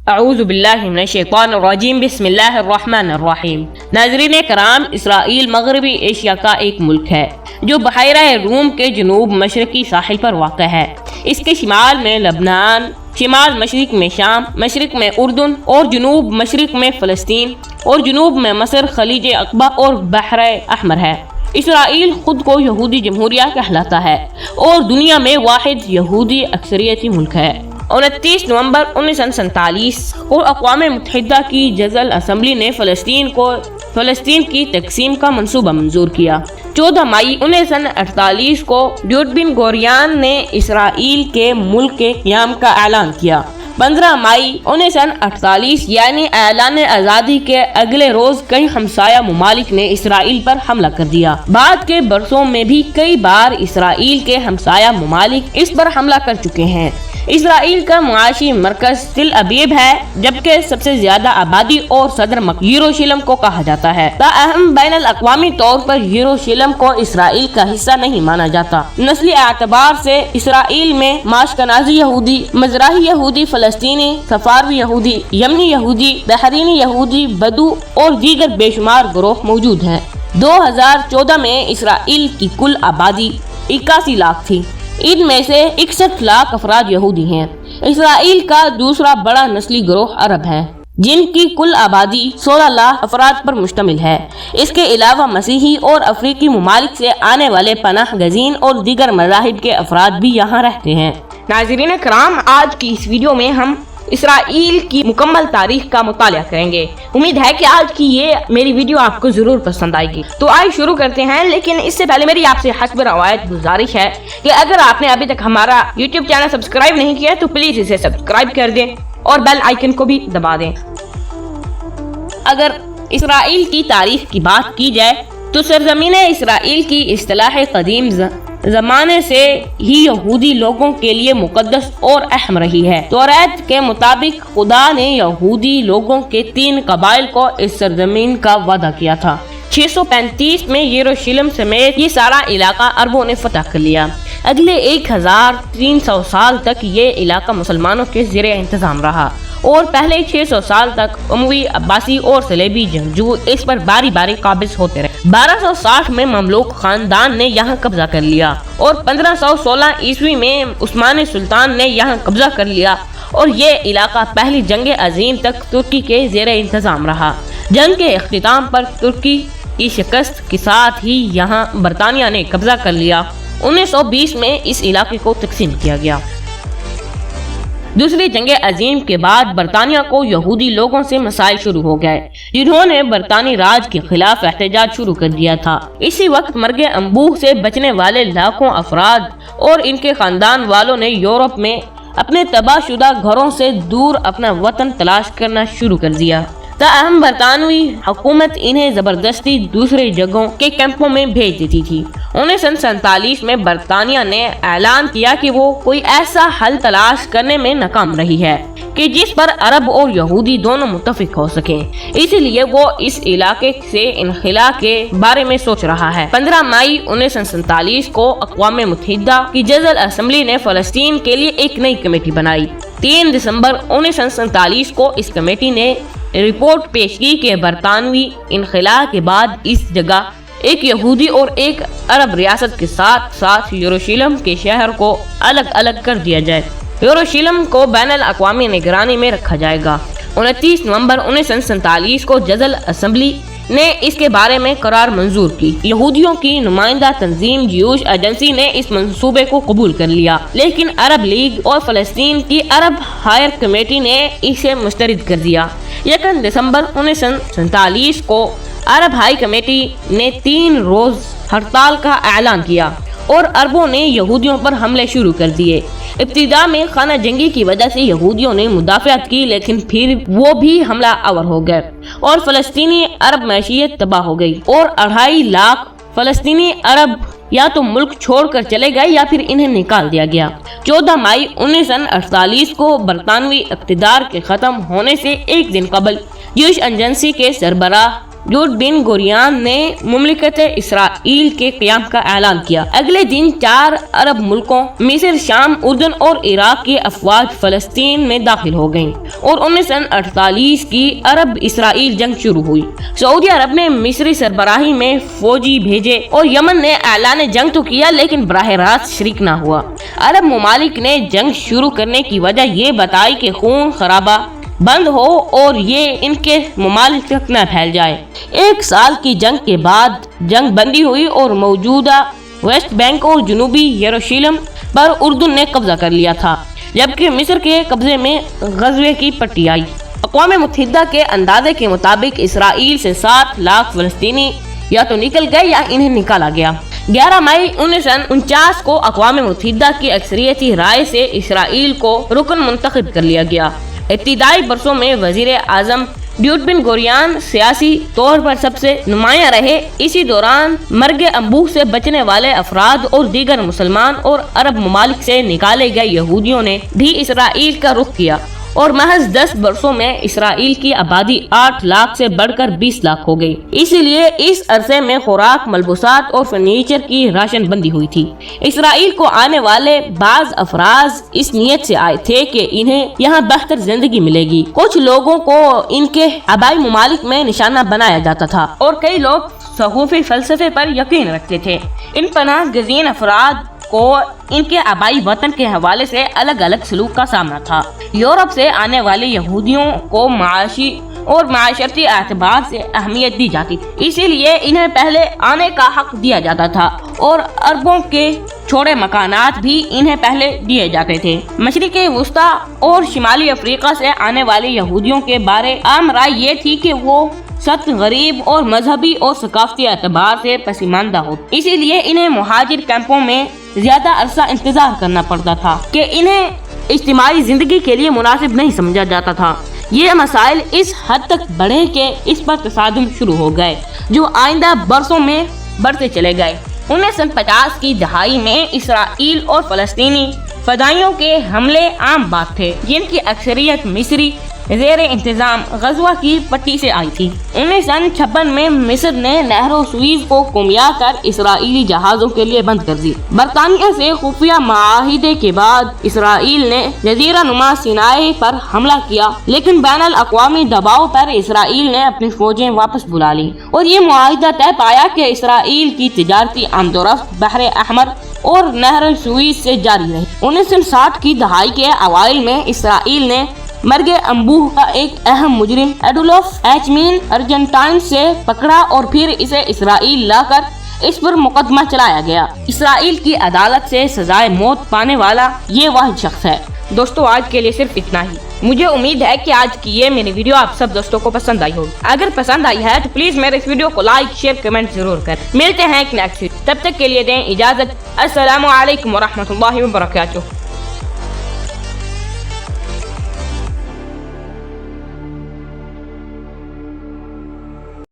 اعوذ باللہ من الشیطان الرجیم، بسم اللہ الرحمن الرحیم۔ ناظرین کرام، اسرائیل مغربی ایشیا کا ایک ملک ہے جو بحیرہ روم کے جنوب مشرقی ساحل پر واقع ہے۔ اس کے شمال میں لبنان، شمال مشرق میں شام، مشرق میں اردن اور جنوب مشرق میں فلسطین اور جنوب میں مصر، خلیج عقبہ اور بحر احمر ہے۔ اسرائیل خود کو یہودی جمہوریہ کہلاتا ہے اور دنیا میں واحد یہودی اکثریتی ملک ہے۔ 29 نومبر 1947 کو اقوام متحدہ کی جنرل اسمبلی نے فلسطین کی تقسیم کا منصوبہ منظور کیا۔ 14 مئی 1948 کو ڈیوڈ بن گوریون نے اسرائیل کے ملک کے قیام کا اعلان کیا۔ 15 مئی 1948 یعنی اعلان آزادی کے اگلے روز کئی ہمسایہ ممالک نے اسرائیل پر حملہ کر دیا۔ بعد کے برسوں میں بھی کئی بار اسرائیل کے ہمسایہ ممالک اس پر حملہ کر چکے ہیں۔ اسرائیل کا معاشی مرکز تل ابیب ہے، جبکہ سب سے زیادہ آبادی اور صدر یروشلم کو کہا جاتا ہے۔ تاہم بین الاقوامی طور پر یروشلم کو اسرائیل کا حصہ نہیں مانا جاتا۔ نسلی اعتبار سے اسرائیل میں ماشکنازی یہودی، مزراہی یہودی، فلسطینی، سفاروی یہودی، یمنی یہودی، بحرینی یہودی، بدو اور دیگر بے شمار گروہ موجود ہیں۔ 2014 میں اسرائیل کی کل آبادی 81 لاکھ تھی۔ ان میں سے 61 لاکھ افراد یہودی ہیں۔ اسرائیل کا دوسرا بڑا نسلی گروہ عرب ہے، جن کی کل آبادی 16 لاکھ افراد پر مشتمل ہے۔ اس کے علاوہ مسیحی اور افریقی ممالک سے آنے والے پناہ گزین اور دیگر مذاہب کے افراد بھی یہاں رہتے ہیں۔ ناظرین کرام، آج کی اس ویڈیو میں ہم اسرائیل کی مکمل تاریخ کا مطالعہ کریں گے۔ امید ہے کہ آج کی یہ میری ویڈیو آپ کو ضرور پسند آئے گی۔ تو آئیے شروع کرتے ہیں، لیکن اس سے پہلے میری آپ سے حسب روایت گزارش ہے کہ اگر آپ نے ابھی تک ہمارا یوٹیوب چینل سبسکرائب نہیں کیا تو پلیز اسے سبسکرائب کر دیں اور بیل آئیکن کو بھی دبا دیں۔ اگر اسرائیل کی تاریخ کی بات کی جائے تو سرزمین اسرائیل کی اصطلاح قدیم زمانے سے ہی یہودی لوگوں کے لیے مقدس اور اہم رہی ہے۔ توریت کے مطابق خدا نے یہودی لوگوں کے 3 قبائل کو اس سرزمین کا وعدہ کیا تھا۔ 635 میں یروشلم سمیت یہ سارا علاقہ عربوں نے فتح کر لیا۔ اگلے 1300 سال تک یہ علاقہ مسلمانوں کے زیر انتظام رہا اور پہلے 600 سال تک اموی، عباسی اور صلیبی جنگجو اس پر باری باری قابض ہوتے رہے۔ 1260 میں مملوک خاندان نے یہاں قبضہ کر لیا اور 1516 عیسوی میں عثمانی سلطان نے یہاں قبضہ کر لیا اور یہ علاقہ پہلی جنگ عظیم تک ترکی کے زیر انتظام رہا۔ جنگ کے اختتام پر ترکی کی شکست کے ساتھ ہی یہاں برطانیہ نے قبضہ کر لیا۔ 1920 میں اس علاقے کو تقسیم کیا گیا۔ دوسری جنگ عظیم کے بعد برطانیہ کو یہودی لوگوں سے مسائل شروع ہو گئے، جنہوں نے برطانوی راج کے خلاف احتجاج شروع کر دیا تھا۔ اسی وقت مرگ انبوہ سے بچنے والے لاکھوں افراد اور ان کے خاندان والوں نے یورپ میں اپنے تباہ شدہ گھروں سے دور اپنا وطن تلاش کرنا شروع کر دیا۔ تاہم برطانوی حکومت انہیں زبردستی دوسرے جگہوں کے کیمپوں میں بھیج دیتی تھی۔ 1947 میں برطانیہ نے اعلان کیا کہ وہ کوئی ایسا حل تلاش کرنے میں ناکام رہی ہے کہ جس پر عرب اور یہودی دونوں متفق ہو سکیں، اسی لیے وہ اس علاقے سے انخلا کے بارے میں سوچ رہا ہے۔ 15 مئی 1947 کو اقوام متحدہ کی جنرل اسمبلی نے فلسطین کے لیے ایک نئی کمیٹی بنائی۔ 3 دسمبر 1947 کو اس کمیٹی نے رپورٹ پیش کی کہ برطانوی انخلا کے بعد اس جگہ ایک یہودی اور ایک عرب ریاست کے ساتھ ساتھ یروشلم کے شہر کو الگ الگ کر دیا جائے۔ یروشلم کو بین الاقوامی نگرانی میں رکھا جائے گا۔ 29 نومبر 1947 کو جنرل اسمبلی نے اس کے بارے میں قرار منظور کی۔ یہودیوں کی نمائندہ تنظیم جیوش ایجنسی نے اس منصوبے کو قبول کر لیا، لیکن عرب لیگ اور فلسطین کی عرب ہائر کمیٹی نے اسے مسترد کر دیا۔ 1 دسمبر 1947 کو عرب ہائی کمیٹی نے 3 روز ہڑتال کا اعلان کیا اور عربوں نے یہودیوں پر حملے شروع کر دیے۔ ابتدا میں خانہ جنگی کی وجہ سے یہودیوں نے مدافعت کی، لیکن پھر وہ بھی حملہ آور ہو گئے اور فلسطینی عرب معیشت تباہ ہو گئی اور 2.5 لاکھ فلسطینی عرب یا تو ملک چھوڑ کر چلے گئے یا پھر انہیں نکال دیا گیا۔ 14 مئی 1948 کو برطانوی اقتدار کے ختم ہونے سے ایک دن قبل جیوش ایجنسی کے سربراہ جورج بن گوریان نے مملکت اسرائیل کے قیام کا اعلان کیا۔ اگلے دن 4 عرب ملکوں مصر، شام، اردن اور عراق کی افواج فلسطین میں داخل ہو گئیں اور 1948 کی عرب اسرائیل جنگ شروع ہوئی۔ سعودی عرب نے مصری سربراہی میں فوجی بھیجے اور یمن نے اعلان جنگ تو کیا لیکن براہ راست شریک نہ ہوا۔ عرب ممالک نے جنگ شروع کرنے کی وجہ یہ بتائی کہ خون خرابہ بند ہو اور یہ ان کے ممالک تک نہ پھیل جائے۔ 1 سال کی جنگ کے بعد جنگ بندی ہوئی اور موجودہ ویسٹ بینک اور جنوبی یروشلم پر اردن نے قبضہ کر لیا تھا، جبکہ مصر کے قبضے میں غزوے کی پٹی آئی۔ اقوام متحدہ کے اندازے کے مطابق اسرائیل سے 7 لاکھ فلسطینی یا تو نکل گئے یا انہیں نکالا گیا۔ 11 مئی 1949 کو اقوام متحدہ کی اکثریتی رائے سے اسرائیل کو رکن منتخب کر لیا گیا۔ ابتدائی برسوں میں وزیر اعظم جورج بن گوریان سیاسی طور پر سب سے نمایاں رہے۔ اسی دوران مرگ انبوہ سے بچنے والے افراد اور دیگر مسلمان اور عرب ممالک سے نکالے گئے یہودیوں نے بھی اسرائیل کا رخ کیا اور محض 10 برسوں میں اسرائیل کی آبادی 8 لاکھ سے بڑھ کر 20 لاکھ ہو گئی۔ اسی لیے اس عرصے میں خوراک، ملبوسات اور فرنیچر کی راشن بندی ہوئی تھی۔ اسرائیل کو آنے والے بعض افراد اس نیت سے آئے تھے کہ انہیں یہاں بہتر زندگی ملے گی۔ کچھ لوگوں کو ان کے آبائی ممالک میں نشانہ بنایا جاتا تھا اور کئی لوگ صوفی فلسفے پر یقین رکھتے تھے۔ ان پناہ گزین افراد کو ان کے آبائی وطن کے حوالے سے الگ الگ سلوک کا سامنا تھا۔ یورپ سے آنے والے یہودیوں کو معاشی اور معاشرتی اعتبار سے اہمیت دی جاتی تھی، اسی لیے انہیں پہلے آنے کا حق دیا جاتا تھا اور عربوں کے چھوڑے مکانات بھی انہیں پہلے دیے جاتے تھے۔ مشرق وسطی اور شمالی افریقہ سے آنے والے یہودیوں کے بارے عام رائے یہ تھی کہ وہ سخت غریب اور مذہبی اور ثقافتی اعتبار سے پسماندہ ہوتے، اسی لیے انہیں مہاجر کیمپوں میں زیادہ عرصہ انتظار کرنا پڑتا تھا کہ انہیں اجتماعی زندگی کے لیے مناسب نہیں سمجھا جاتا تھا۔ یہ مسائل اس حد تک بڑھے کہ اس پر تصادم شروع ہو گئے جو آئندہ برسوں میں بڑھتے چلے گئے۔ 1950 کی دہائی میں اسرائیل اور فلسطینی فدائیوں کے حملے عام بات تھے، جن کی اکثریت مصری زیر انتظام غزوہ کی پٹی سے آئی تھی۔ 1956 میں مصر نے نہر سوئز کو کمیا کر اسرائیلی جہازوں کے لیے بند کر دی۔ برطانیہ سے خفیہ معاہدے کے بعد اسرائیل نے جزیرہ نما سینائی پر حملہ کیا، لیکن بین الاقوامی دباؤ پر اسرائیل نے اپنی فوجیں واپس بلا لی اور یہ معاہدہ طے پایا کہ اسرائیل کی تجارتی آمد و رفت بحر احمر اور نہر سوئز سے جاری رہی۔ 1960 کی دہائی کے اوائل میں اسرائیل نے مرگ انبوہ کا ایک اہم مجرم ایڈولف ایچمین ارجنٹائن سے پکڑا اور پھر اسے اسرائیل لا کر اس پر مقدمہ چلایا گیا۔ اسرائیل کی عدالت سے سزائے موت پانے والا یہ واحد شخص ہے۔ دوستو آج کے لیے صرف اتنا ہی۔ مجھے امید ہے کہ آج کی یہ میری ویڈیو آپ سب دوستوں کو پسند آئی ہوگی۔ اگر پسند آئی ہے تو پلیز میرے اس ویڈیو کو لائک، شیئر، کمنٹ ضرور کریں۔ ملتے ہیں ایک نیکسٹ ویڈیو، تب تک کے لیے دیں اجازت۔ السلام علیکم ورحمۃ اللہ وبرکاتہ۔